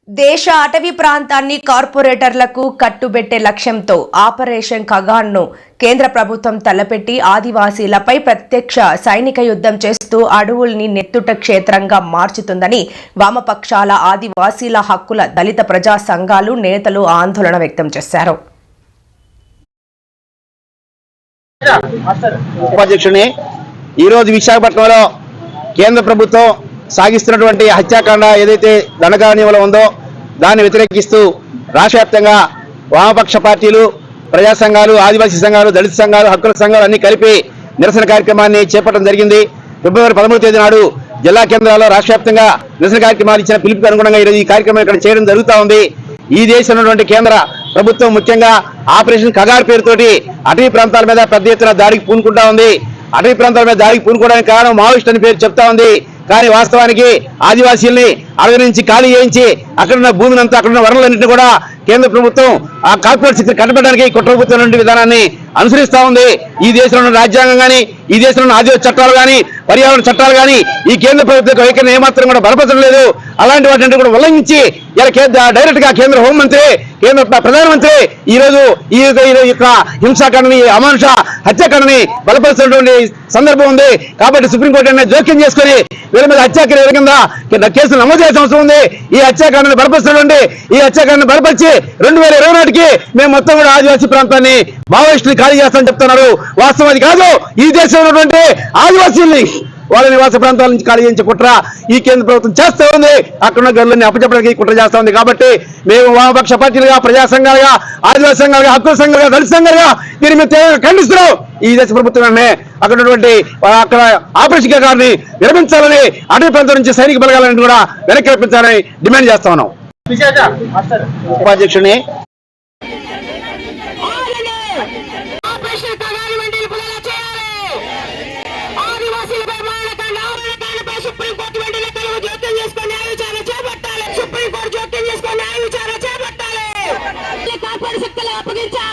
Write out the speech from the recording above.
దేశ అటవీ ప్రాంతాన్ని కార్పొరేటర్లకు కట్టుబెట్టే లక్ష్యంతో ఆపరేషన్ కగాన్ను కేంద్ర ప్రభుత్వం తలపెట్టి ఆదివాసీలపై ప్రత్యక్ష సైనిక యుద్ధం చేస్తూ అడవుల్ని నెత్తుట క్షేత్రంగా మార్చుతుందని వామపక్షాల ఆదివాసీల హక్కుల దళిత ప్రజా సంఘాలు నేతలు ఆందోళన వ్యక్తం చేశారు. ఉపాధ్యక్షుని ఈరోజు విశాఖపట్నంలో కేంద్ర ప్రభుత్వం సాగిస్తున్నటువంటి హత్యాకాండ ఏదైతే దండకారణ్యంలో ఉందో దాన్ని వ్యతిరేకిస్తూ రాష్ట్ర వ్యాప్తంగా వామపక్ష పార్టీలు, ప్రజా సంఘాలు, ఆదివాసీ సంఘాలు, దళిత సంఘాలు, హక్కుల సంఘాలు అన్ని కలిపి నిరసన కార్యక్రమాన్ని చేపట్టడం జరిగింది. ఫిబ్రవరి 13వ తేదీ నాడు జిల్లా కేంద్రాల్లో రాష్ట్ర వ్యాప్తంగా నిరసన కార్యక్రమాలు ఇచ్చిన పిలుపుకి అనుగుణంగా ఈరోజు ఈ కార్యక్రమం ఇక్కడ చేయడం జరుగుతూ ఉంది. ఈ దేశంలో ఉన్నటువంటి కేంద్ర ప్రభుత్వం ముఖ్యంగా ఆపరేషన్ కగార్ పేరుతోటి అటవీ ప్రాంతాల మీద పెద్ద ఎత్తున దాడికి పూనుకుంటా ఉంది. అటవీ ప్రాంతాల మీద దాడికి పూనుకోవడానికి కారణం మావోయిస్ట్ అని పేరు చెప్తా ఉంది. కానీ వాస్తవానికి ఆదివాసీల్ని అడవి నుంచి ఖాళీ చేయించి అక్కడున్న భూమిని అంతా అక్కడున్న వనరులన్నింటినీ కూడా కేంద్ర ప్రభుత్వం ఆ కార్పొరేట్ శక్తిని కట్టబెట్టడానికి కుట్రపూర్వకమైన విధానాన్ని అనుసరిస్తా ఉంది. ఈ దేశంలో రాజ్యాంగం కానీ, ఈ దేశంలో ఆదివాసీ చట్టాలు కానీ, పర్యావరణ చట్టాలు కానీ ఈ కేంద్ర ప్రభుత్వ వైఖరిని ఏమాత్రం కూడా బలపరచడం లేదు. అలాంటి వాటిని కూడా ఉల్లంఘించి డైరెక్ట్ గా కేంద్ర హోంమంత్రి, కేంద్ర ప్రధానమంత్రి ఈ రోజు యొక్క హింసాకాండని, అమానుష హత్యాకాండని బలపరుస్తున్నటువంటి సందర్భం ఉంది. కాబట్టి సుప్రీంకోర్టు అనేది జోక్యం చేసుకుని వీళ్ళ మీద హత్యాకాండ కింద కేసులు నమోదు చేయాల్సిన అవసరం ఉంది. ఈ హత్యాకాండని బలపరుస్తున్నటువంటి ఈ హత్యాకాండని బలపరిచి 2020 నాటికి మేము మొత్తం కూడా ఆదివాసీ ప్రాంతాన్ని మావోయిస్టులు ఖాళీ చేస్తామని చెప్తున్నారు. వాస్తవం అది కాదు. ఈ దేశంలో ఉన్నటువంటి ఆదివాసీల్ని వాళ్ళ నివాస ప్రాంతాల నుంచి ఖాళీ చేయించే కుట్ర ఈ కేంద్ర ప్రభుత్వం చేస్తూ ఉంది. అక్కడున్న గనులన్నీ అప్పచెప్పడానికి కుట్ర చేస్తూ ఉంది. కాబట్టి మేము వామపక్ష పార్టీలుగా, ప్రజా సంఘాలుగా, ఆదివాసీ సంఘాలుగా, హక్కుల సంఘాలుగా, దళిత సంఘాలుగా దీన్ని మేము తీవ్రంగా ఖండిస్తున్నాం. ఈ దేశ ప్రభుత్వమే అక్కడ ఆపరేషన్ కగార్ని విరమించాలని, అటవీ ప్రాంతం నుంచి సైనిక బలగాలని కూడా వెనక్కి రప్పించాలని డిమాండ్ చేస్తా ఉన్నాం. ఉపాధ్యక్షుని సుప్రీంకోర్టు జోక్యం చేసుకొని న్యాయ విచారణ చేపట్టాలి. కార్పొరేట్ శక్తులు అప్పగించే